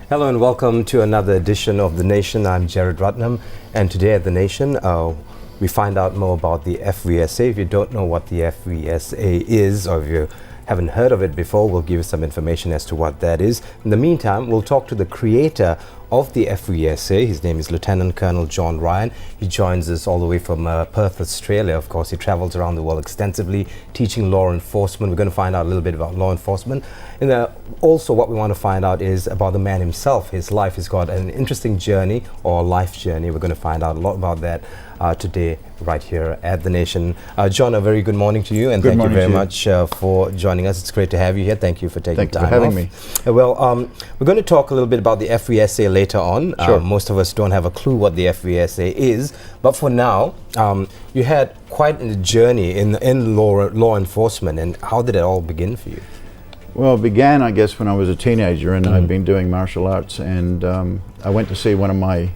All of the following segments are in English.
Hello and welcome to another edition of The Nation. I'm Jared Ratnam, and today at The Nation we find out more about the FVSA. If you don't know what the FVSA is, or if you haven't heard of it before, we'll give you some information as to what that is. In the meantime, we'll talk to the creator of the FVSA. His name is Lieutenant Colonel John Ryan. He joins us all the way from Perth, Australia. Of course, he travels around the world extensively teaching law enforcement. We're going to find out a little bit about law enforcement. And also what we want to find out is about the man himself, his life. He's got an interesting journey, or life journey. We're going to find out a lot about that today right here at The Nation. John, a very good morning to you, and thank you very much for joining us. It's great to have you here. Thank you for taking time off. Thank you for having me. We're going to talk a little bit about the FVSA later on. Sure. Most of us don't have a clue what the FVSA is, but for now, you had quite a journey in law enforcement, and how did it all begin for you? Well, it began, I guess, when I was a teenager, and I'd been doing martial arts, and I went to see one of my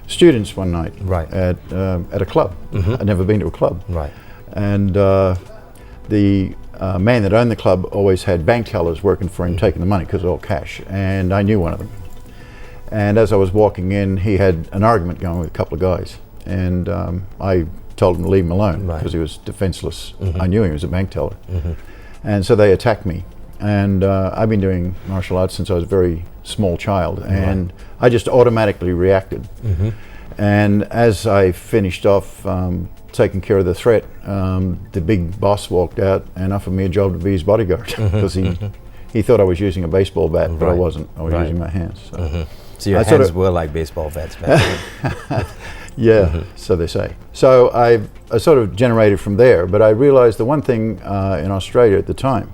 students one night at a club. I'd never been to a club. Right. And the man that owned the club always had bank tellers working for him, taking the money because it was all cash, and I knew one of them. And as I was walking in, he had an argument going with a couple of guys, and I told him to leave him alone because he was defenseless. I knew he was a bank teller. And so they attacked me. And I've been doing martial arts since I was a very small child, and I just automatically reacted. And as I finished off taking care of the threat, the big boss walked out and offered me a job to be his bodyguard because he thought I was using a baseball bat, but I wasn't. I was using my hands. So your hands were like baseball bats back then. Yeah, so they say. So I sort of generated from there, but I realized the one thing in Australia at the time,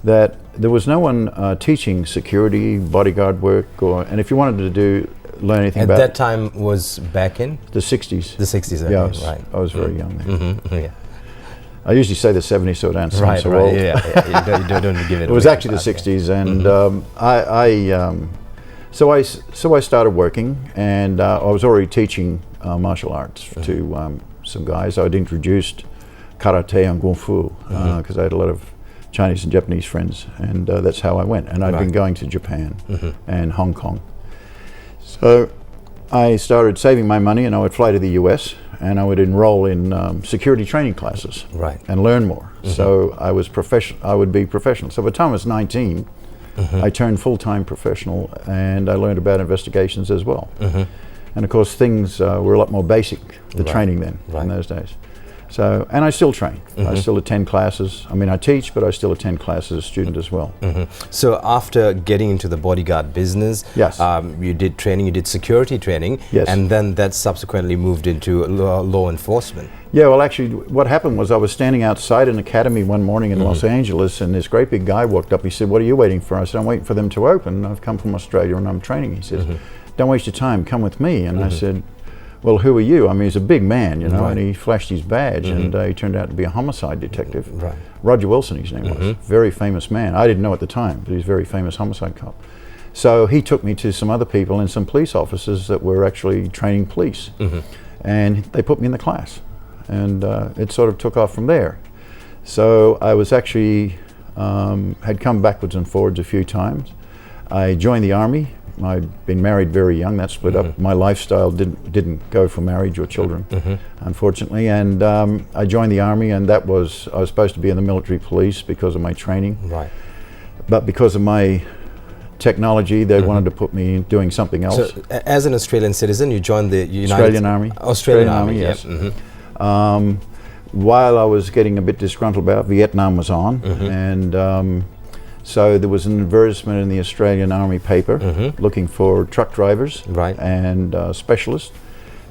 that there was no one teaching security, bodyguard work, and if you wanted to learn anything about... At that time was back in? The 60s. The 60s, okay, yeah, I was very young then. Yeah. I usually say the 70s so I don't sound so old. Yeah. You don't give it away. It was actually the 60s, and So I started working, and I was already teaching martial arts to some guys. I'd introduced karate and kung fu because I had a lot of Chinese and Japanese friends, and that's how I went. And I'd been going to Japan and Hong Kong. So I started saving my money, and I would fly to the US, and I would enroll in security training classes and learn more. So I was I would be professional. So by the time I was 19, I turned full-time professional, and I learned about investigations as well. And of course, things were a lot more basic, the training then, in those days. So, and I still train. I still attend classes. I mean, I teach, but I still attend classes as a student as well. So after getting into the bodyguard business, you did training, you did security training, and then that subsequently moved into law enforcement. Yeah, well, actually, what happened was I was standing outside an academy one morning in Los Angeles, and this great big guy walked up. He said, "What are you waiting for?" I said, "I'm waiting for them to open. I've come from Australia and I'm training." He says, "Don't waste your time, come with me." And I said, "Well, who are you?" I mean, he's a big man, you know, and he flashed his badge, and he turned out to be a homicide detective. Roger Wilson, his name was. Very famous man. I didn't know at the time, but he's a very famous homicide cop. So he took me to some other people and some police officers that were actually training police. And they put me in the class. And it sort of took off from there. So I was actually, had come backwards and forwards a few times. I joined the Army. I'd been married very young. That split up. My lifestyle didn't go for marriage or children, unfortunately. And I joined the Army, and I was supposed to be in the military police because of my training. But because of my technology, they wanted to put me doing something else. So, as an Australian citizen, you joined the Australian Army. Australian Army, yes. While I was getting a bit disgruntled about Vietnam was on, and so there was an advertisement in the Australian Army paper looking for truck drivers and specialists,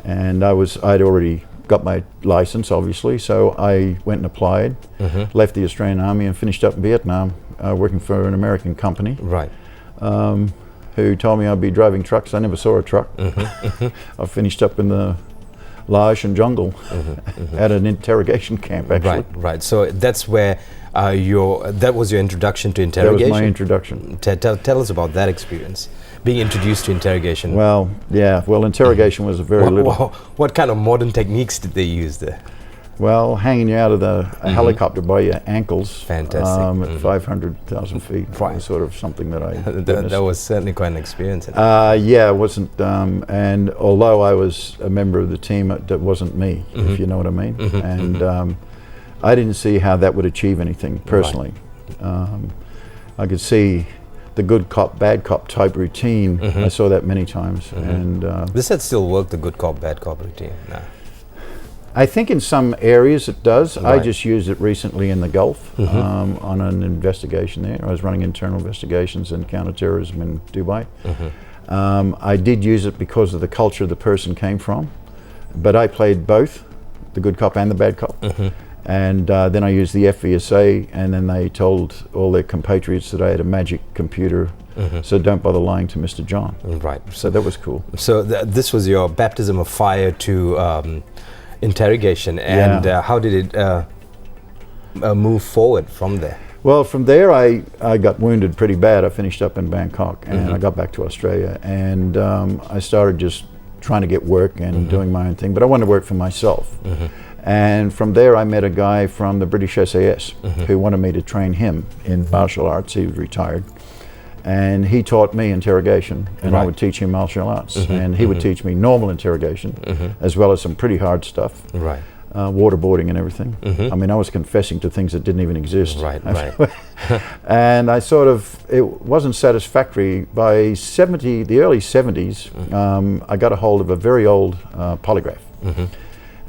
and I'd already got my license, obviously, so I went and applied, left the Australian Army and finished up in Vietnam working for an American company who told me I'd be driving trucks. I never saw a truck. I finished up in the Laos and jungle at an interrogation camp, actually. Right. So that's where that was your introduction to interrogation? That was my introduction. Tell us about that experience, being introduced to interrogation. Well, yeah. Well, interrogation was a very little... What kind of modern techniques did they use there? Well, hanging you out of a helicopter by your ankles. Fantastic. At 500,000 feet. Right. Was sort of something that I that was certainly quite an experience. yeah, it wasn't, and although I was a member of the team, that wasn't me, if you know what I mean. And I didn't see how that would achieve anything personally. Right. I could see the good cop, bad cop type routine. I saw that many times. And this had still worked, the good cop, bad cop routine. No. I think in some areas it does. Right. I just used it recently in the Gulf on an investigation there. I was running internal investigations and counterterrorism in Dubai. I did use it because of the culture the person came from, but I played both, the good cop and the bad cop. And then I used the FVSA, and then they told all their compatriots that I had a magic computer, so don't bother lying to Mr. John. Right. So that was cool. So this was your baptism of fire to interrogation, and how did it move forward from there? Well, from there I got wounded pretty bad. I finished up in Bangkok, and I got back to Australia, and I started just trying to get work and doing my own thing, but I wanted to work for myself. And from there I met a guy from the British SAS who wanted me to train him in martial arts. He was retired. And he taught me interrogation, and I would teach him martial arts. And he would teach me normal interrogation, as well as some pretty hard stuff. Right. Waterboarding and everything. I mean, I was confessing to things that didn't even exist. Right. And I sort of, it wasn't satisfactory. By the early 70s, I got a hold of a very old polygraph.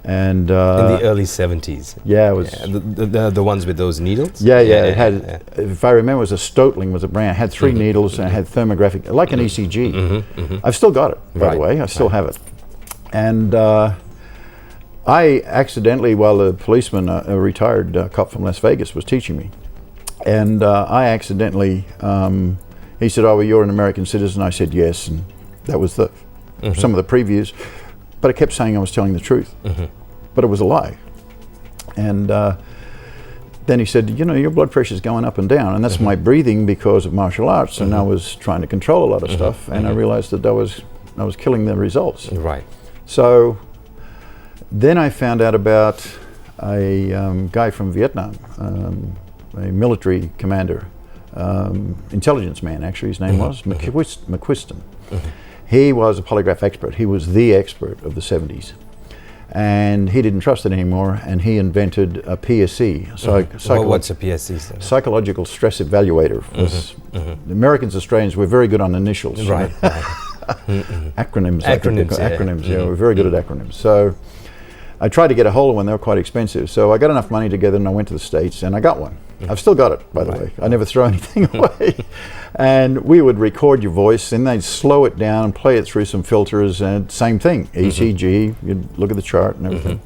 And in the early 70s. Yeah, it was the ones with those needles. Yeah. It had, if I remember, it was a Stotling was a brand. It had 3 needles and it had thermographic, like an ECG. I've still got it, by the way. I still have it. And I accidentally, while the policeman, a retired cop from Las Vegas, was teaching me, and I accidentally, he said, "Oh, well, you're an American citizen." I said, "Yes," and that was the some of the previews. But I kept saying I was telling the truth, but it was a lie. And then he said, "You know, your blood pressure is going up and down, and that's my breathing because of martial arts." And I was trying to control a lot of stuff, and I realized that I was killing the results. Right. So then I found out about a guy from Vietnam, a military commander, intelligence man. Actually, his name was McQuiston. He was a polygraph expert. He was the expert of the 70s. And he didn't trust it anymore, and he invented a PSE. What's a PSE? Psychological stress evaluator. The Americans, Australians, were very good on initials. Right. Acronyms. Acronyms, Yeah, we're very good at acronyms. So I tried to get a hold of one. They were quite expensive. So I got enough money together, and I went to the States, and I got one. I've still got it, by the way. I never throw anything away. And we would record your voice, and they'd slow it down and play it through some filters, and same thing, ECG, you'd look at the chart and everything.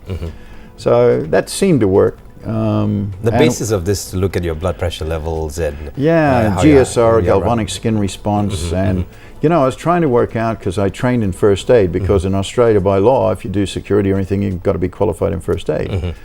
So that seemed to work. The basis of this to look at your blood pressure levels and GSR, galvanic skin response, and you know, I was trying to work out, because I trained in first aid, because in Australia by law, if you do security or anything, you've got to be qualified in first aid.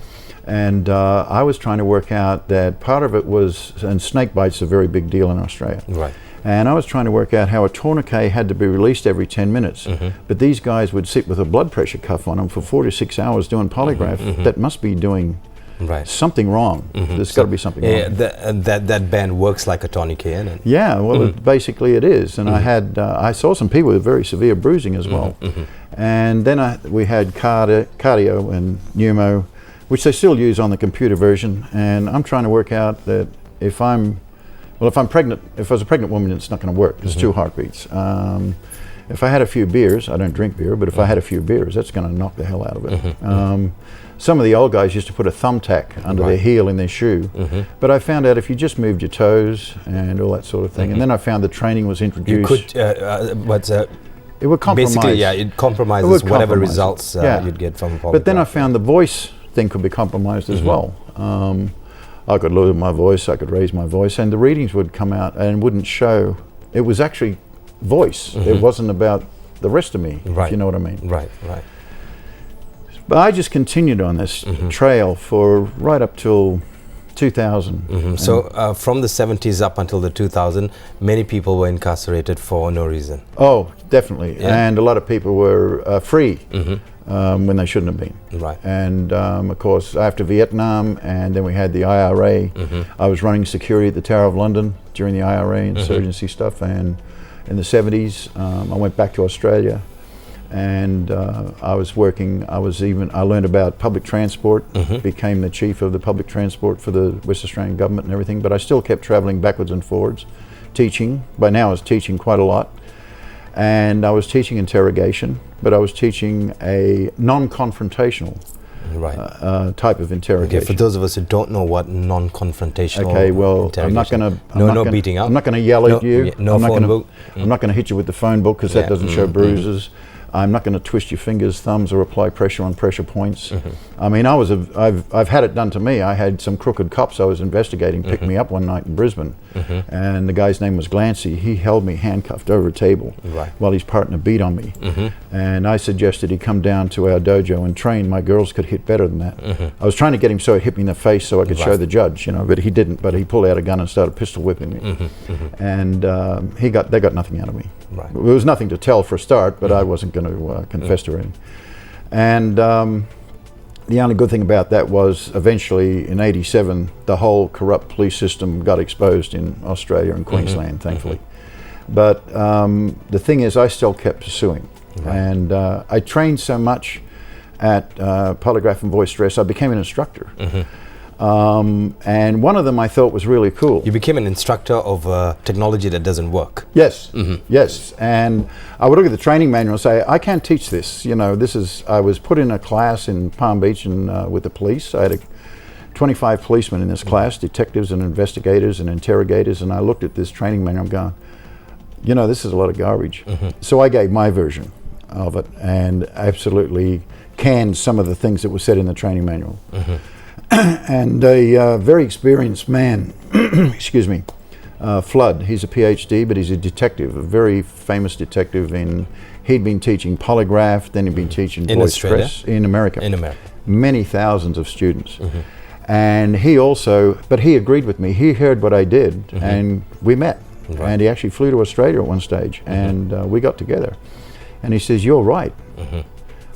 And I was trying to work out that part of it was, and snake bites are a very big deal in Australia. Right. And I was trying to work out how a tourniquet had to be released every 10 minutes. But these guys would sit with a blood pressure cuff on them for 4 to 6 hours doing polygraph. That must be doing something wrong. There's got to be something wrong. That band works like a tourniquet, isn't it? Yeah, well, basically it is. And I saw some people with very severe bruising as well. And then we had cardio and pneumo, which they still use on the computer version. And I'm trying to work out that if I'm pregnant, if I was a pregnant woman, it's not going to work. It's 2 heartbeats. If I had a few beers, I don't drink beer, but if I had a few beers, that's going to knock the hell out of it. Some of the old guys used to put a thumbtack under their heel in their shoe, but I found out if you just moved your toes and all that sort of thing, and then I found the training was introduced. You could, it would compromise. Basically, it compromises whatever results you'd get from a polygraph. But then I found the voice thing could be compromised as well. I could lower my voice, I could raise my voice, and the readings would come out and wouldn't show. It was actually voice. It wasn't about the rest of me, if you know what I mean. Right. But I just continued on this trail for right up till 2000. So from the 70s up until the 2000, many people were incarcerated for no reason. Oh, definitely. Yeah. And a lot of people were free when they shouldn't have been. Right. And of course, after Vietnam, and then we had the IRA. I was running security at the Tower of London during the IRA insurgency stuff. And in the 70s, I went back to Australia. And I was working, I learned about public transport, became the chief of the public transport for the West Australian government and everything, but I still kept traveling backwards and forwards, teaching. By now I was teaching quite a lot. And I was teaching interrogation, but I was teaching a non-confrontational type of interrogation. Okay, for those of us who don't know what non-confrontational I'm not going to no beating up. I'm not going to yell at you. No phone book. I'm not going to hit you with the phone book because that doesn't show bruises. I'm not going to twist your fingers, thumbs, or apply pressure on pressure points. I mean, I've had it done to me. I had some crooked cops I was investigating pick me up one night in Brisbane, and the guy's name was Glancy. He held me handcuffed over a table while his partner beat on me. And I suggested he come down to our dojo and train. My girls could hit better than that. I was trying to get him so he hit me in the face so I could show the judge, but he didn't. But he pulled out a gun and started pistol whipping me. And they got nothing out of me. There was nothing to tell for a start, but I wasn't going to confess to anything. And the only good thing about that was eventually in '87 the whole corrupt police system got exposed in Australia and Queensland, thankfully. But the thing is, I still kept pursuing. And I trained so much at polygraph and voice stress, I became an instructor. And one of them I thought was really cool. You became an instructor of technology that doesn't work. Yes, yes. And I would look at the training manual and say, I can't teach this. I was put in a class in Palm Beach with the police. I had 25 policemen in this class, detectives and investigators and interrogators, and I looked at this training manual going, this is a lot of garbage. So I gave my version of it and absolutely canned some of the things that were said in the training manual. And a very experienced man, excuse me, Flood, he's a PhD, but he's a detective, a very famous detective. He'd been teaching polygraph, then he'd been teaching voice stress in America. Many thousands of students. And he agreed with me. He heard what I did, and we met. And he actually flew to Australia at one stage, and we got together. And he says, you're right.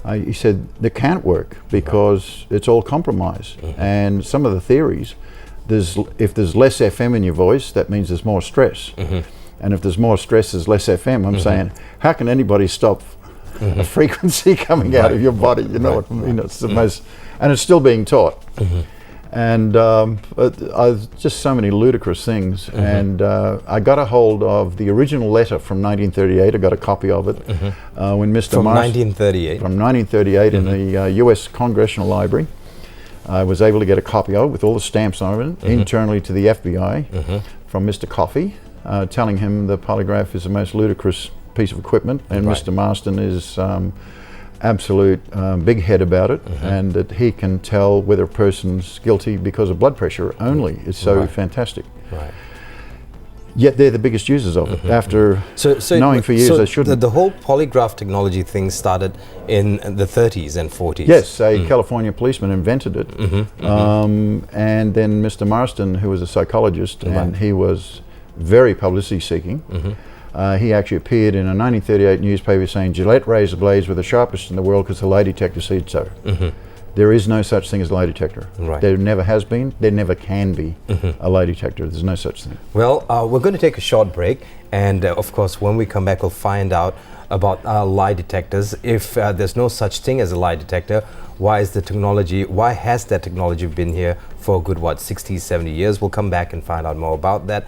He said, that can't work because it's all compromise. And some of the theories, if there's less FM in your voice, that means there's more stress. And if there's more stress, there's less FM. I'm saying, how can anybody stop a frequency coming out of your body? You know what I mean? It's the most, and it's still being taught. And just so many ludicrous things. And I got a hold of the original letter from 1938. I got a copy of it when Mr. From 1938? From 1938 in the U.S. Congressional Library. I was able to get a copy of it with all the stamps on it internally to the FBI from Mr. Coffey, telling him the polygraph is the most ludicrous piece of equipment, and Mr. Marston is absolute big head about it, and that he can tell whether a person's guilty because of blood pressure only. It's so fantastic. Yet they're the biggest users of it. After knowing for years they shouldn't. The whole polygraph technology thing started in the 30s and 40s. Yes, a California policeman invented it. And then Mr. Marston, who was a psychologist, and he was very publicity seeking. He actually appeared in a 1938 newspaper saying, Gillette razor blades were the sharpest in the world because the lie detector said so. There is no such thing as a lie detector. There never has been, there never can be a lie detector. There's no such thing. Well, we're going to take a short break, and of course when we come back we'll find out about lie detectors. If there's no such thing as a lie detector, why has that technology been here for a good, 60, 70 years? We'll come back and find out more about that.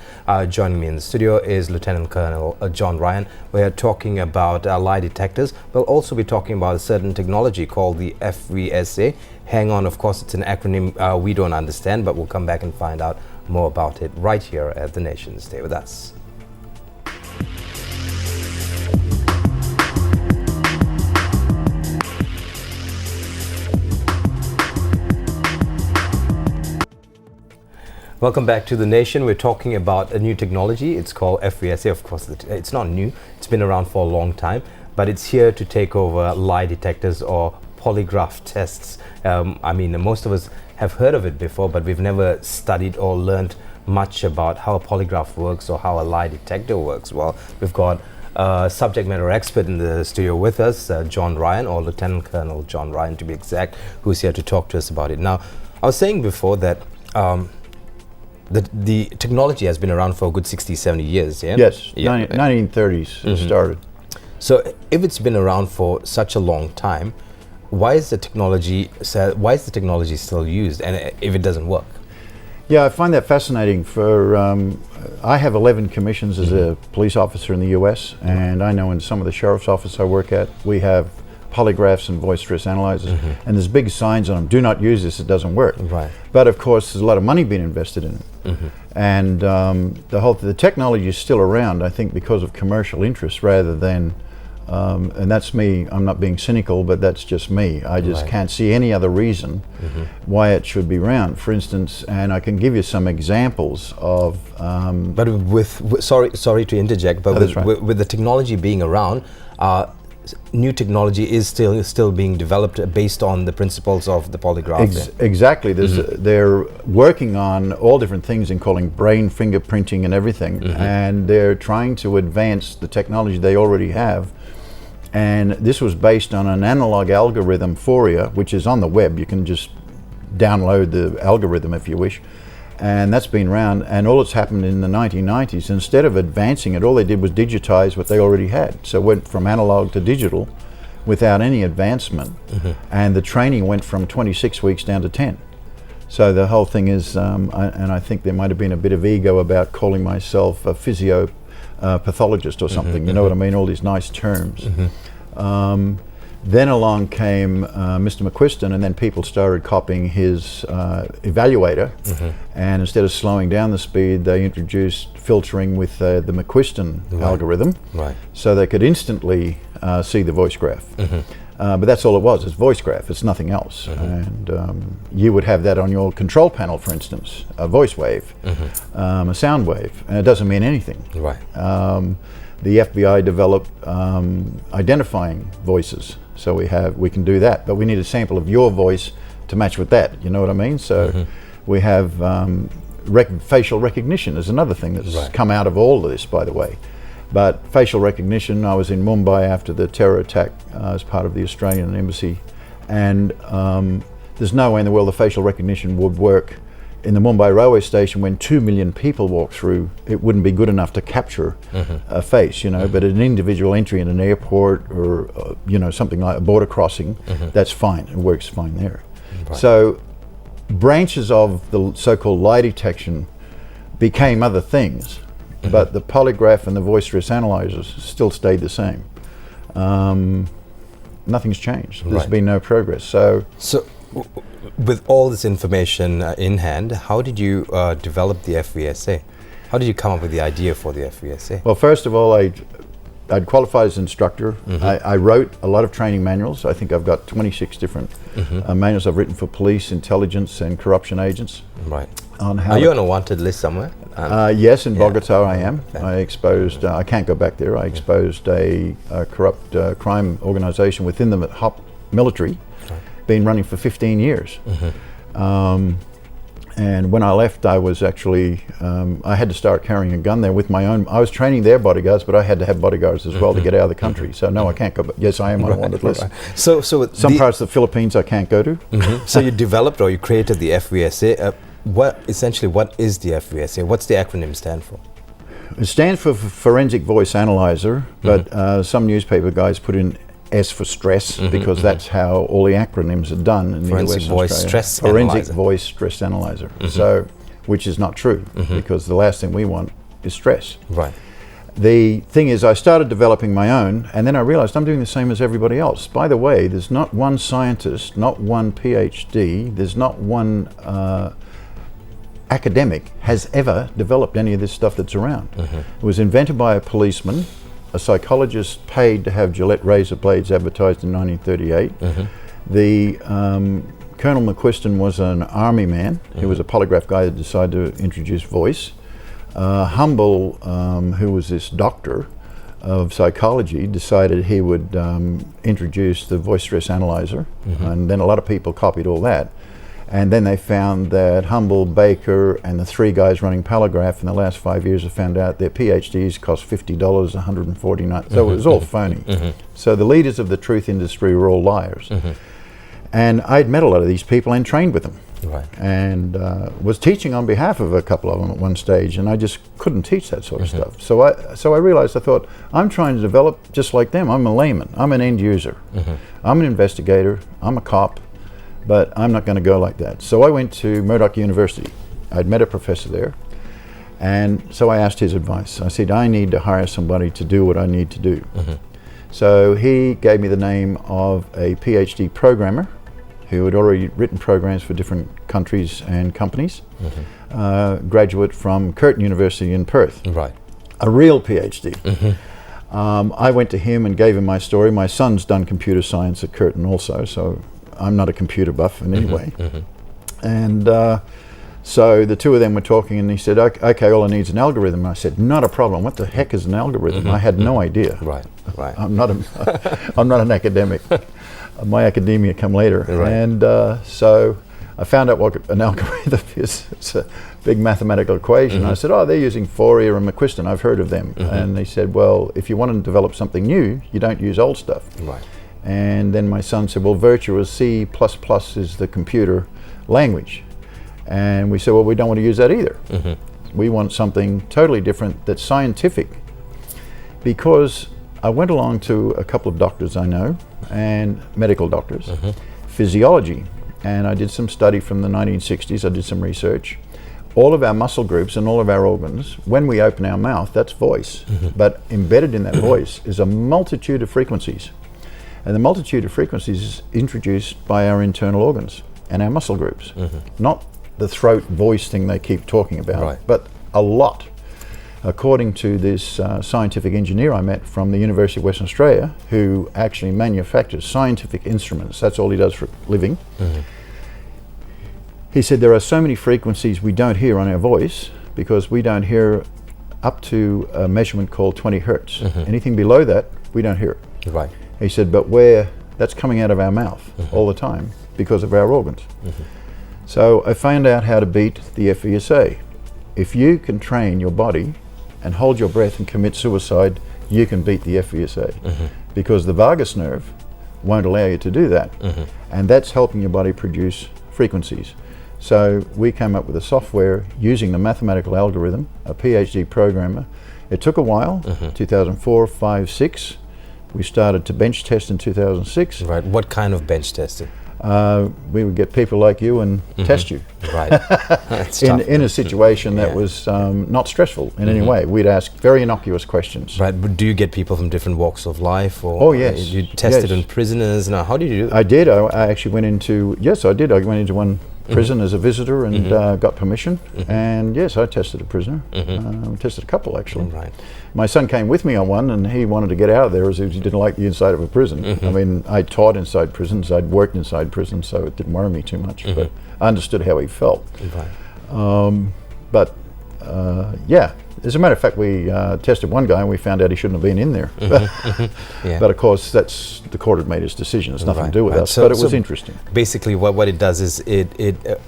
Joining me in the studio is Lieutenant Colonel John Ryan. We're talking about lie detectors. We'll also be talking about a certain technology called the FVSA. Hang on, of course, it's an acronym we don't understand, but we'll come back and find out more about it right here at The Nation. Stay with us. Welcome back to The Nation. We're talking about a new technology. It's called FVSA. Of course, it's not new. It's been around for a long time, but it's here to take over lie detectors or polygraph tests. I mean, most of us have heard of it before, but we've never studied or learned much about how a polygraph works or how a lie detector works. Well, we've got a subject matter expert in the studio with us, John Ryan, or Lieutenant Colonel John Ryan to be exact, who's here to talk to us about it. Now, I was saying before that the technology has been around for a good 60, 70 years, yeah? Yes, Yeah. 1930s it started. So if it's been around for such a long time, why is the technology still used, and if it doesn't work? Yeah, I find that fascinating. I have 11 commissions as a police officer in the US, and I know in some of the sheriff's office I work at, we have polygraphs and voice stress analyzers, and there's big signs on them, do not use this, it doesn't work. Right. But of course there's a lot of money being invested in it. And the technology is still around, I think, because of commercial interest rather than, and that's me, I'm not being cynical, but that's just me. I just can't see any other reason why it should be around. For instance, and I can give you some examples of... But sorry to interject, but with the technology being around, new technology is still being developed based on the principles of the polygraph. Exactly. They're working on all different things, including brain fingerprinting and everything, and they're trying to advance the technology they already have. And this was based on an analog algorithm, FORIA, which is on the web. You can just download the algorithm if you wish. And that's been around, and all that's happened in the 1990s, instead of advancing it, all they did was digitize what they already had. So it went from analog to digital without any advancement. And the training went from 26 weeks down to 10. So the whole thing is, and I think there might have been a bit of ego about calling myself a physio pathologist or something, you know what I mean, all these nice terms. Then along came Mr. McQuiston, and then people started copying his evaluator, and instead of slowing down the speed, they introduced filtering with the McQuiston algorithm, so they could instantly see the voice graph. But that's all it was, it's voice graph, it's nothing else. And you would have that on your control panel, for instance, a voice wave, a sound wave, and it doesn't mean anything. The FBI developed identifying voices, so we can do that, but we need a sample of your voice to match with that, you know what I mean? So we have facial recognition is another thing that's come out of all of this, by the way. But facial recognition, I was in Mumbai after the terror attack as part of the Australian embassy, and there's no way in the world the facial recognition would work in the Mumbai railway station when 2 million people walk through. It wouldn't be good enough to capture a face, you know, but an individual entry in an airport or, you know, something like a border crossing, that's fine, it works fine there. So branches of the so-called lie detection became other things, but the polygraph and the voice stress analyzers still stayed the same. Nothing's changed. There's been no progress. So with all this information in hand, how did you develop the FVSA? How did you come up with the idea for the FVSA? Well, first of all, I'd qualified as instructor. I wrote a lot of training manuals. I think I've got 26 different manuals I've written for police, intelligence, and corruption agents. On how Are you on a wanted list somewhere? Yes, in Bogota I am. I exposed, I can't go back there, I exposed a corrupt crime organization within the military, been running for 15 years. And when I left, I was actually, I had to start carrying a gun there with my own. I was training their bodyguards, but I had to have bodyguards as well to get out of the country. So no, I can't go back. Yes, I am on a wanted list. So some parts of the Philippines I can't go to. So you developed or you created the FVSA. What is the FVSA? What's the acronym stand for? It stands for Forensic Voice Analyzer, but some newspaper guys put in S for stress, because that's how all the acronyms are done in the US and Australia. Forensic Voice Stress Analyzer. So, which is not true, because the last thing we want is stress. The thing is, I started developing my own, and then I realized I'm doing the same as everybody else. By the way, there's not one scientist, not one PhD, there's not one academic has ever developed any of this stuff that's around. It was invented by a policeman, a psychologist paid to have Gillette razor blades advertised in 1938. The Colonel McQuiston was an army man. He was a polygraph guy that decided to introduce voice. Humble, who was this doctor, of psychology decided he would introduce the voice stress analyzer, and then a lot of people copied all that. And then they found that Humble, Baker, and the 3 guys running Palagraph in the last 5 years have found out their PhDs cost $50, $149. So it was all phony. So the leaders of the truth industry were all liars. And I'd met a lot of these people and trained with them. Right. And was teaching on behalf of a couple of them at one stage, and I just couldn't teach that sort of stuff. So I realized, I thought, I'm trying to develop just like them. I'm a layman. I'm an end user. I'm an investigator. I'm a cop. But I'm not going to go like that. So I went to Murdoch University. I'd met a professor there. And so I asked his advice. I said, I need to hire somebody to do what I need to do. So he gave me the name of a PhD programmer who had already written programs for different countries and companies. Graduate from Curtin University in Perth. Right. A real PhD. I went to him and gave him my story. My son's done computer science at Curtin also, so I'm not a computer buff in any way. And so the two of them were talking, and he said, okay, all I need is an algorithm. And I said, not a problem. What the heck is an algorithm? I had no idea. Right. I'm not an academic. My academia come later. And so I found out what an algorithm is. It's a big mathematical equation. I said, oh, they're using Fourier and McQuiston. I've heard of them. And they said, well, if you want to develop something new, you don't use old stuff. Right. And then my son said, well, Virtuous C++ is the computer language. And we said, well, we don't want to use that either. We want something totally different that's scientific. Because I went along to a couple of doctors I know, and medical doctors, physiology, and I did some study from the 1960s, I did some research. All of our muscle groups and all of our organs, when we open our mouth, that's voice. But embedded in that voice is a multitude of frequencies. And the multitude of frequencies is introduced by our internal organs and our muscle groups. Not the throat voice thing they keep talking about, but a lot. According to this scientific engineer I met from the University of Western Australia, who actually manufactures scientific instruments, that's all he does for a living. He said there are so many frequencies we don't hear on our voice because we don't hear up to a measurement called 20 hertz. Anything below that, we don't hear it. Right. He said, but where that's coming out of our mouth all the time because of our organs. So I found out how to beat the FVSA. If you can train your body and hold your breath and commit suicide, you can beat the FVSA because the vagus nerve won't allow you to do that. And that's helping your body produce frequencies. So we came up with a software using the mathematical algorithm, a PhD programmer. It took a while, 2004, 5, 6. We started to bench test in 2006. Right. What kind of bench testing? We would get people like you and test you. Right. in a situation that was not stressful in any way. We'd ask very innocuous questions. Right. But do you get people from different walks of life? Or oh, yes. You tested on prisoners? Now, how did you do that? I did. I actually went into, yes, I did. I went into one prison as a visitor and got permission. And yes, I tested a prisoner. Tested a couple, actually. Right. My son came with me on one, and he wanted to get out of there as he didn't like the inside of a prison. I mean, I taught inside prisons, I'd worked inside prisons, so it didn't worry me too much, but I understood how he felt. Right. Yeah, as a matter of fact, we tested one guy and we found out he shouldn't have been in there. But of course, that's the court had made its decision. It's nothing to do with us, but it was interesting. Basically, what it does is it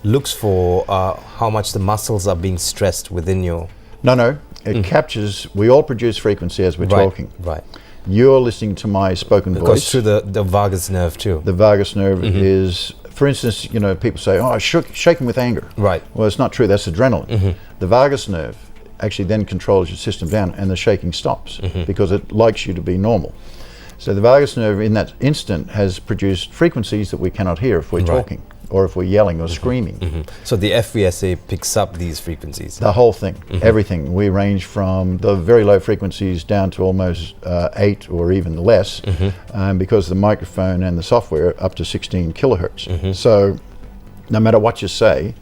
looks for how much the muscles are being stressed within your... No. It captures, we all produce frequency as we're talking. Right. You're listening to my spoken voice. It goes through the vagus nerve too. The vagus nerve is, for instance, you know, people say, oh, I shaking with anger. Right. Well, it's not true, that's adrenaline. The vagus nerve actually then controls your system down and the shaking stops because it likes you to be normal. So the vagus nerve in that instant has produced frequencies that we cannot hear if we're talking or if we're yelling or screaming. So the FVSA picks up these frequencies? The whole thing, everything. We range from the very low frequencies down to almost 8 or even less because the microphone and the software up to 16 kilohertz. So no matter what you say,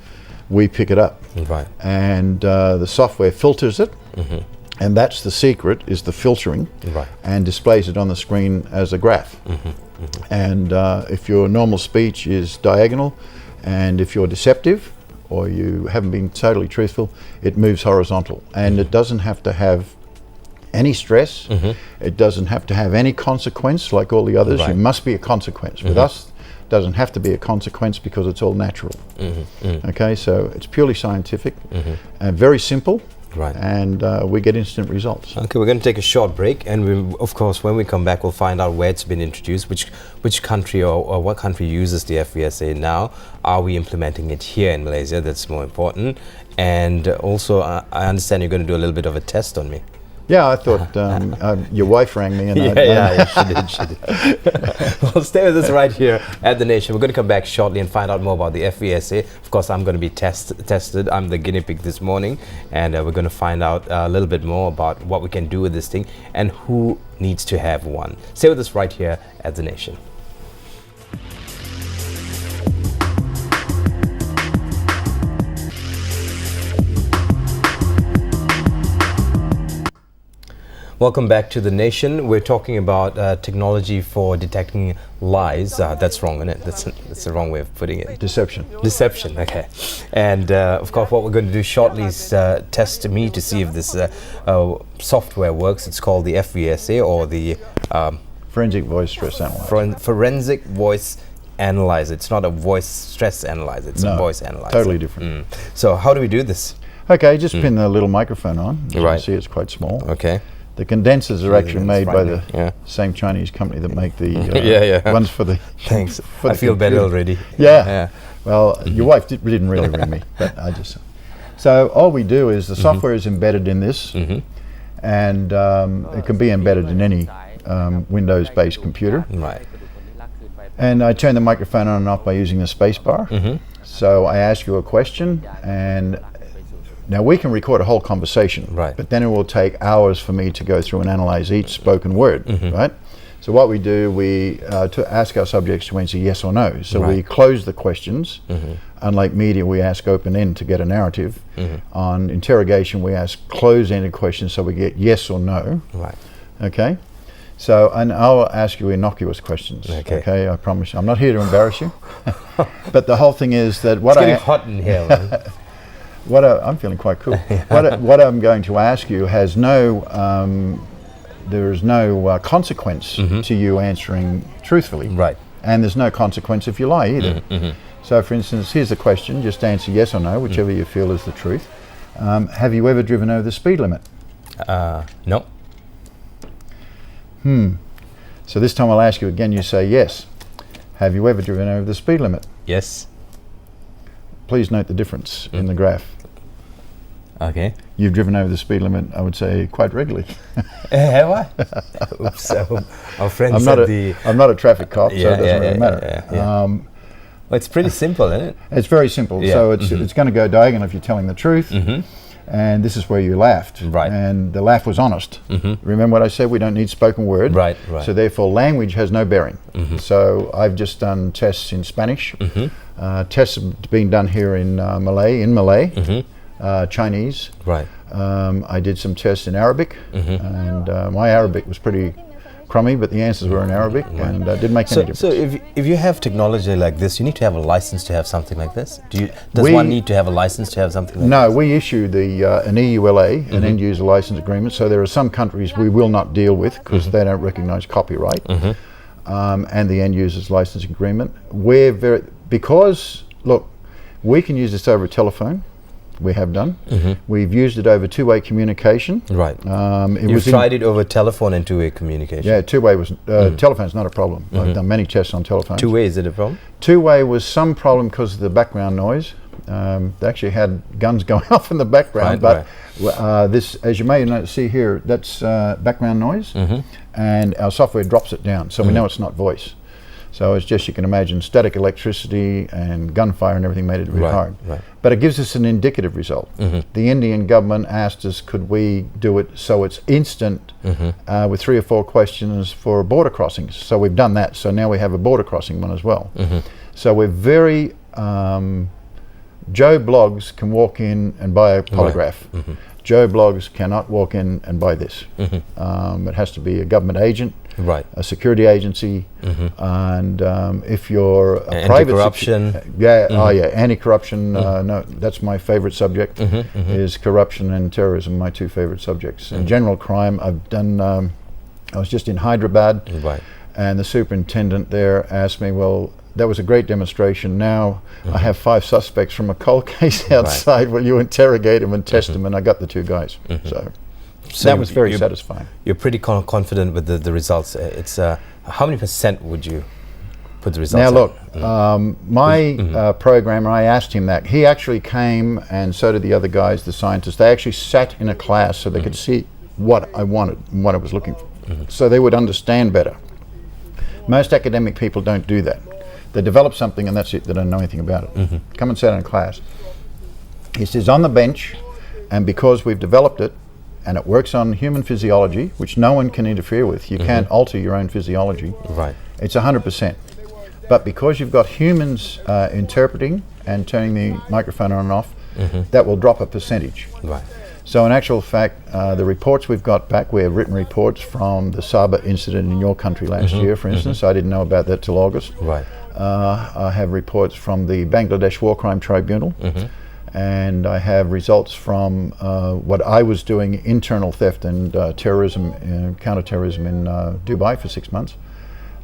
we pick it up. Right. And the software filters it. And that's the secret, is the filtering, and displays it on the screen as a graph. And if your normal speech is diagonal, and if you're deceptive, or you haven't been totally truthful, it moves horizontal. And it doesn't have to have any stress. It doesn't have to have any consequence like all the others. Right. You must be a consequence. With us, it doesn't have to be a consequence because it's all natural. Okay, so it's purely scientific and very simple. Right. And we get instant results. Okay, we're going to take a short break, and we, of course, when we come back, we'll find out where it's been introduced, which country or what country uses the FVSA now. Are we implementing it here in Malaysia? That's more important. And also, I understand you're going to do a little bit of a test on me. Yeah, I thought your wife rang me, and she did. Well, stay with us right here at The Nation. We're going to come back shortly and find out more about the FVSA. Of course, I'm going to be tested. I'm the guinea pig this morning, and we're going to find out a little bit more about what we can do with this thing and who needs to have one. Stay with us right here at The Nation. Welcome back to The Nation. We're talking about technology for detecting lies. That's wrong, isn't it? That's the wrong way of putting it. Deception. Deception, okay. And of course, what we're going to do shortly is test me to see if this software works. It's called the FVSA, or the Forensic Voice Stress Analyzer. Forensic Voice Analyzer. It's not a voice stress analyzer, it's a voice analyzer. Totally different. So how do we do this? Okay, just pin the little microphone on. As you Right. can see, it's quite small. Okay. The condensers are actually made by the Yeah. same Chinese company that make the Yeah. ones for the. Thanks. for I the feel better computer. already. Yeah. Well, your wife didn't really ring me, but I just. So all we do is the software is embedded in this, and it can be embedded in any Windows-based computer. Right. And I turn the microphone on and off by using the space bar. So I ask you a question, and now we can record a whole conversation, Right. but then it will take hours for me to go through and analyze each spoken word, right? So what we do, we to ask our subjects to answer yes or no. So we Right. close the questions. Unlike media, we ask open-end to get a narrative. On interrogation, we ask close-ended questions, so we get yes or no. Right. Okay. So, and I'll ask you innocuous questions. Okay. I promise you. I'm not here to embarrass you. But the whole thing is that what It's getting hot in here, man. I'm feeling quite cool. What I'm going to ask you has no, there is no consequence to you answering truthfully. Right. And there's no consequence if you lie either. So for instance, here's the question, just answer yes or no, whichever you feel is the truth. Have you ever driven over the speed limit? No. So this time I'll ask you again, you say yes. Have you ever driven over the speed limit? Yes. Please note the difference in the graph. Okay. You've driven over the speed limit, I would say, quite regularly. Have I? Oops. Our friend I'm not a traffic cop, so it doesn't really matter. Well, it's pretty simple, isn't it? It's very simple. Yeah. So it's going to go diagonal if you're telling the truth. And this is where you laughed. Right. And the laugh was honest. Remember what I said? We don't need spoken word. Right. So therefore language has no bearing. So I've just done tests in Spanish. Tests have been done here in Malay, Chinese. Right. I did some tests in Arabic, and my Arabic was pretty crummy, but the answers were in Arabic, and didn't make any difference. So if you have technology like this, you need to have a license to have something like this? Does one need to have a license to have something like this? No, we issue an EULA, an end user license agreement, so there are some countries we will not deal with because they don't recognize copyright, and the end user's license agreement. Because, look, we can use this over a telephone. We have done. We've used it over two-way communication. Right. You've tried it over telephone and two-way communication. Yeah, two-way was telephone's not a problem. I've done many tests on telephones. Two-way, is it a problem? Two-way was some problem because of the background noise. They actually had guns going off in the background, this, as you may see here, that's background noise, and our software drops it down, so we know it's not voice. So it's just, you can imagine, static electricity and gunfire and everything made it really hard. Right. But it gives us an indicative result. The Indian government asked us, could we do it so it's instant with 3 or 4 questions for border crossings. So we've done that. So now we have a border crossing one as well. So we're very, Joe Bloggs can walk in and buy a polygraph. Joe Bloggs cannot walk in and buy this. It has to be a government agent Right. a security agency, and if you're a private anti-corruption. Anti-corruption. No, that's my favorite subject. Is corruption and terrorism, my two favorite subjects. And general crime, I've done. I was just in Hyderabad, Right. and the superintendent there asked me, "Well, that was a great demonstration. Now I have 5 suspects from a cold case outside. Will you interrogate them and test them?" And I got the 2 guys. So that was very satisfying. You're pretty confident with the results. It's how many % would you put the results? Now look, my programmer, I asked him that. He actually came, and so did the other guys, the scientists. They actually sat in a class so they could see what I wanted and what I was looking for, so they would understand better. Most academic people don't do that. They develop something and that's it. They don't know anything about it. Come and sit in class. He says, on the bench, and because we've developed it, and it works on human physiology, which no one can interfere with. You can't alter your own physiology. Right. It's 100%. But because you've got humans interpreting and turning the microphone on and off, that will drop a percentage. Right. So in actual fact, the reports we've got back, we have written reports from the Sabah incident in your country last year, for instance. I didn't know about that till August. Right. I have reports from the Bangladesh War Crime Tribunal, and I have results from what I was doing, internal theft and terrorism, counterterrorism in Dubai for 6 months.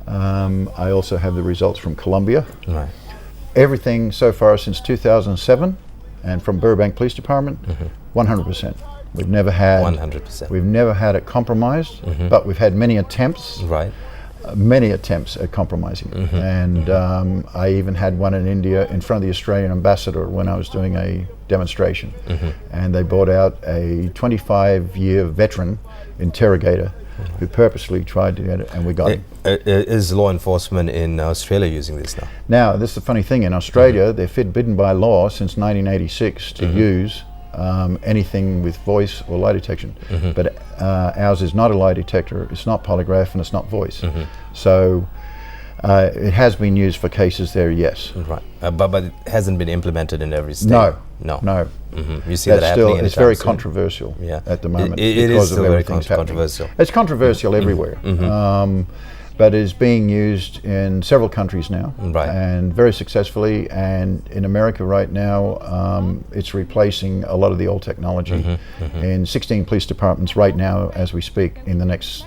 I also have the results from Colombia. Right. Everything so far since 2007, and from Burbank Police Department, 100%. We've never had 100%. We've never had it compromised, but we've had many attempts. Right. Many attempts at compromising it. And I even had one in India in front of the Australian ambassador when I was doing a demonstration. And they brought out a 25-year veteran interrogator who purposely tried to get it, and we got him. Is law enforcement in Australia using this now? Now, this is the funny thing. In Australia, they're forbidden by law since 1986 to use anything with voice or lie detection. But ours is not a lie detector, it's not polygraph, and it's not voice. So it has been used for cases there, yes. Right. But it hasn't been implemented in every state? No. You see that happening? It's very controversial at the moment. It is still very controversial. It's controversial everywhere. But is being used in several countries now, and very successfully. And in America right now, it's replacing a lot of the old technology in 16 police departments right now as we speak, in the next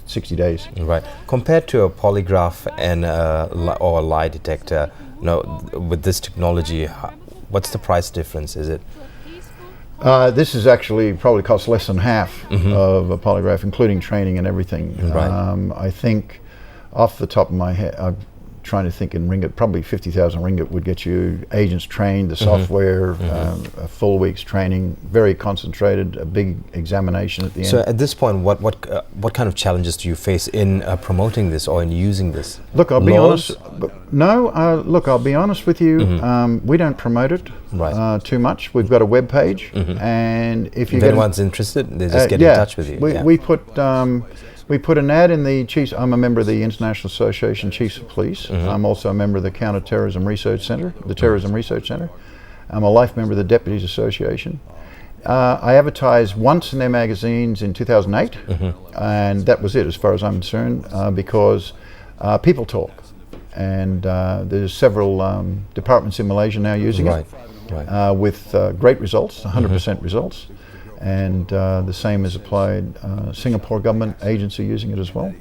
60 days. Right. Compared to a polygraph and or a lie detector, with this technology, what's the price difference? Is it? This is actually probably costs less than half of a polygraph, including training and everything. I think, off the top of my head, I'm trying to think in ringgit, probably 50,000 ringgit would get you agents trained, the software, a full week's training, very concentrated, a big examination at the end. So at this point, what kind of challenges do you face in promoting this or in using this? Look, I'll be honest. Look, I'll be honest with you. We don't promote it too much. We've got a web page, and if anyone's interested, they just get in touch with you. We put an ad in the Chiefs. I'm a member of the International Association Chiefs of Police. I'm also a member of the Counter-Terrorism Research Center, the Terrorism Research Center. I'm a life member of the Deputies Association. I advertised once in their magazines in 2008, and that was it as far as I'm concerned, because people talk. And there's several departments in Malaysia now using it with great results, 100% results. And the same is applied. Singapore government agency using it as well.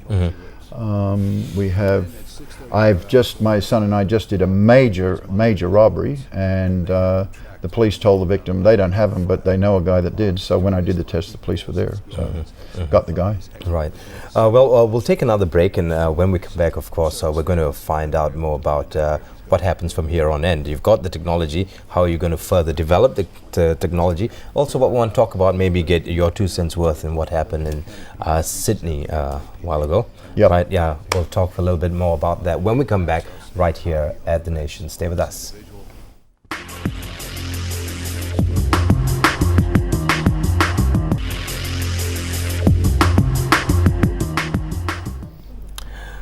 My son and I just did a major robbery, and the police told the victim they don't have him, but they know a guy that did. So when I did the test, the police were there, so got the guy. Right. We'll take another break, and when we come back, of course, we're going to find out more about what happens from here on end. You've got the technology. How are you going to further develop the technology? Also, what we want to talk about, maybe get your 2 cents worth in what happened in Sydney a while ago. Right? Yeah, we'll talk a little bit more about that when we come back right here at The Nation. Stay with us.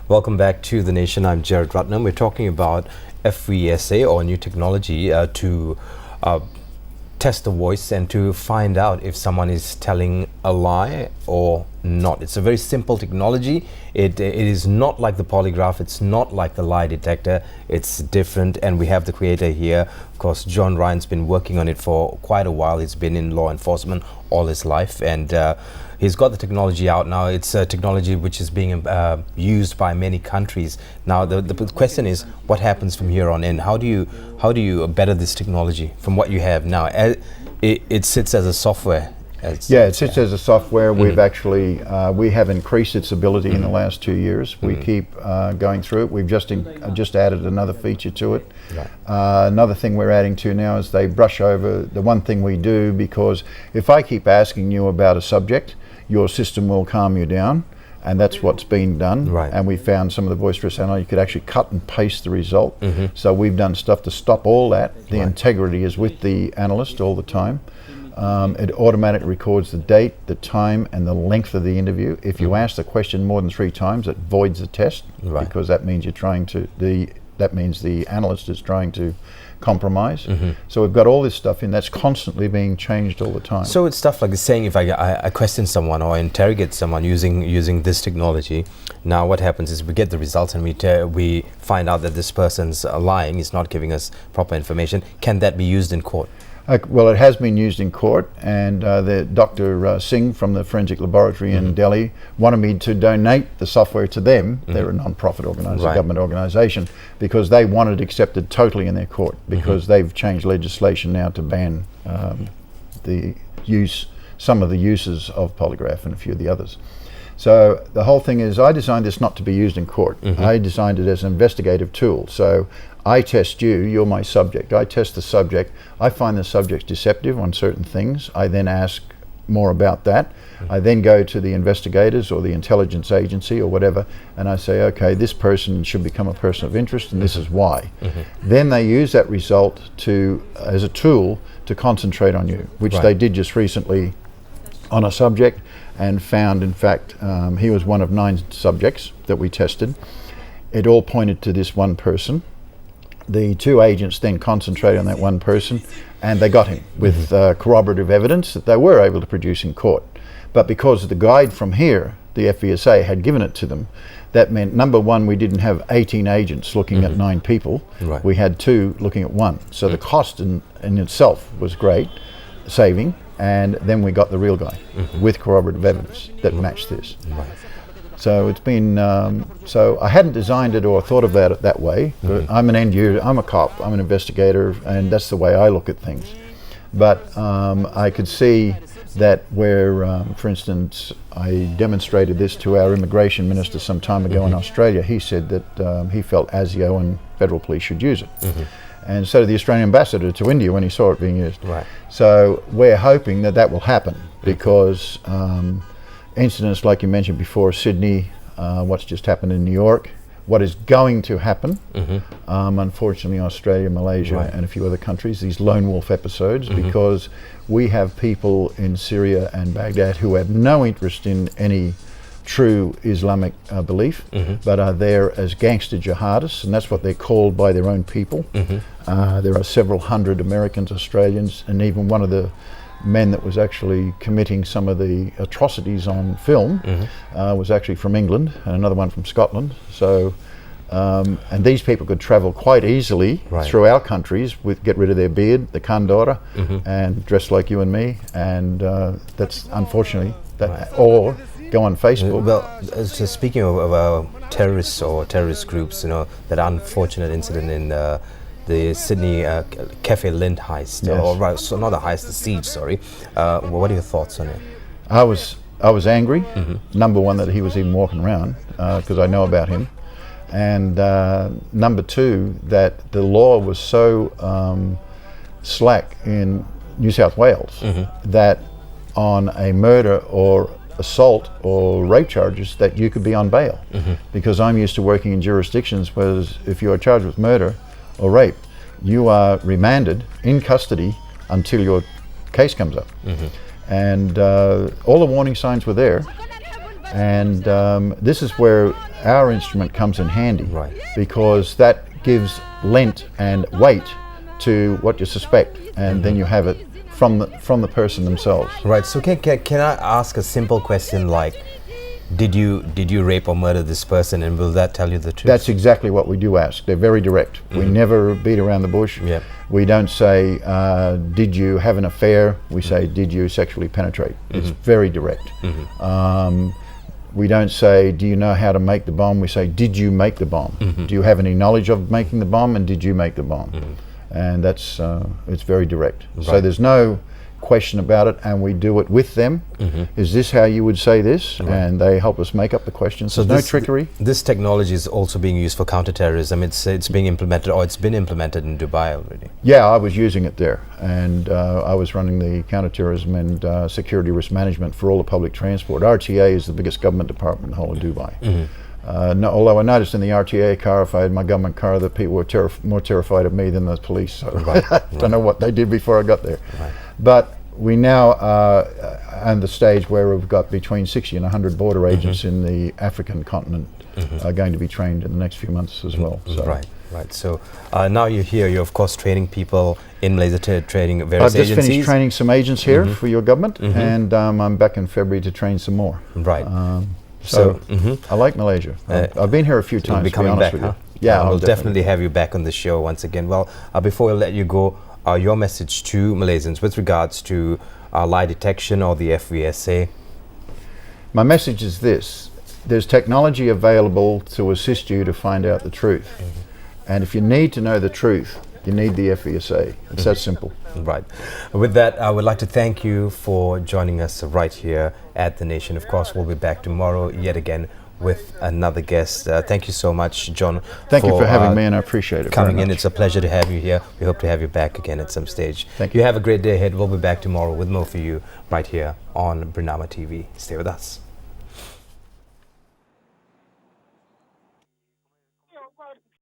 Welcome back to The Nation. I'm Jared Ratnam. We're talking about FVSA, or new technology to test the voice and to find out if someone is telling a lie or not. It's a very simple technology. It is not like the polygraph. It's not like the lie detector. It's different, and we have the creator here. Of course, John Ryan's been working on it for quite a while. He's been in law enforcement all his life, and he's got the technology out now. It's a technology which is being used by many countries. Now, the question is, what happens from here on in? How do you better this technology from what you have now? It sits as a software. It sits as a software. We've actually we have increased its ability in the last 2 years. We keep going through it. We've just added another feature to it. Right. Another thing we're adding to now is they brush over the one thing we do, because if I keep asking you about a subject, your system will calm you down, and that's what's been done. Right. And we found some of the voice analysis, you could actually cut and paste the result. So we've done stuff to stop all that. The integrity is with the analyst all the time. It automatically records the date, the time, and the length of the interview. If you ask the question more than 3 times, it voids the test, because that means that means the analyst is trying to compromise. So we've got all this stuff in that's constantly being changed all the time. So it's stuff like saying, if I question someone or interrogate someone using this technology, now what happens is we get the results and we find out that this person's lying, is not giving us proper information. Can that be used in court? Well, it has been used in court, and the Dr. Singh from the Forensic Laboratory in Delhi wanted me to donate the software to them. They're a non-profit government organisation, because they wanted it accepted totally in their court, because they've changed legislation now to ban some of the uses of polygraph and a few of the others. So the whole thing is, I designed this not to be used in court. I designed it as an investigative tool. So I test you, you're my subject. I test the subject. I find the subject deceptive on certain things. I then ask more about that. I then go to the investigators or the intelligence agency or whatever, and I say, okay, this person should become a person of interest, and this is why. Then they use that result as a tool to concentrate on you, which they did just recently on a subject, and found, in fact, he was one of 9 subjects that we tested. It all pointed to this one person. The 2 agents then concentrated on that one person, and they got him with corroborative evidence that they were able to produce in court. But because the guide from here, the FVSA, had given it to them, that meant, number one, we didn't have 18 agents looking at 9 people. We had 2 looking at 1. So the cost in itself was great, saving, and then we got the real guy with corroborative evidence that matched this. So it's been, so I hadn't designed it or thought about it that way. But I'm an end user, I'm a cop, I'm an investigator, and that's the way I look at things. But I could see that where, for instance, I demonstrated this to our immigration minister some time ago in Australia. He said that he felt ASIO and federal police should use it. And so did the Australian ambassador to India when he saw it being used. So we're hoping that that will happen, because incidents like you mentioned before, Sydney, what's just happened in New York, what is going to happen, unfortunately Australia, Malaysia and a few other countries, these lone wolf episodes, because we have people in Syria and Baghdad who have no interest in any true Islamic belief, but are there as gangster jihadists, and that's what they're called by their own people. There are several hundred Americans, Australians, and even one of the men that was actually committing some of the atrocities on film was actually from England, and another one from Scotland. So, and these people could travel quite easily through our countries, get rid of their beard, the kandora, and dress like you and me, and that's unfortunately, or go on Facebook. Well, so speaking of terrorists or terrorist groups, that unfortunate incident in the Sydney Cafe Lind heist, so not a heist, the siege, sorry. What are your thoughts on it? I was angry, number one, that he was even walking around, because I know about him, and number 2, that the law was so slack in New South Wales that on a murder or assault or rape charges that you could be on bail, because I'm used to working in jurisdictions where if you are charged with murder or rape, you are remanded in custody until your case comes up. And all the warning signs were there, and this is where our instrument comes in handy, because that gives length and weight to what you suspect, and then you have it from the person themselves. Right. So can I ask a simple question like, did you rape or murder this person, and will that tell you the truth? That's exactly what we do ask. They're very direct. We never beat around the bush. Yep. We don't say, did you have an affair? We say, did you sexually penetrate? It's very direct. We don't say, do you know how to make the bomb? We say, did you make the bomb? Do you have any knowledge of making the bomb, and did you make the bomb? And that's, it's very direct. Right. So there's no question about it, and we do it with them. Is this how you would say this? Right. And they help us make up the questions. So there's no trickery. This technology is also being used for counterterrorism. It's being implemented, or it's been implemented in Dubai already. Yeah, I was using it there, and I was running the counterterrorism and security risk management for all the public transport. RTA is the biggest government department in the whole of Dubai. No, although I noticed in the RTA car, if I had my government car, that people were more terrified of me than the police. So right. I don't know what they did before I got there. Right. But we now are at the stage where we've got between 60 and 100 border agents in the African continent are going to be trained in the next few months as well. So. Right, right. So now you're here, you're of course training people in Malaysia, training various agencies. I've just finished training some agents here for your government, and I'm back in February to train some more. Right. So I like Malaysia. I've been here a few times, to be honest with you. Yeah, I'll definitely have you back on the show once again. Well, before I let you go, your message to Malaysians with regards to lie detection or the FVSA? My message is this: there's technology available to assist you to find out the truth. And if you need to know the truth, you need the FVSA. It's that simple. Right. With that, I would like to thank you for joining us right here at The Nation. Of course, we'll be back tomorrow yet again with another guest. Thank you so much, John. Thank you for having me, and I appreciate it. Coming in, it's a pleasure to have you here. We hope to have you back again at some stage. Thank you. You have a great day ahead. We'll be back tomorrow with more for you right here on Bernama TV. Stay with us.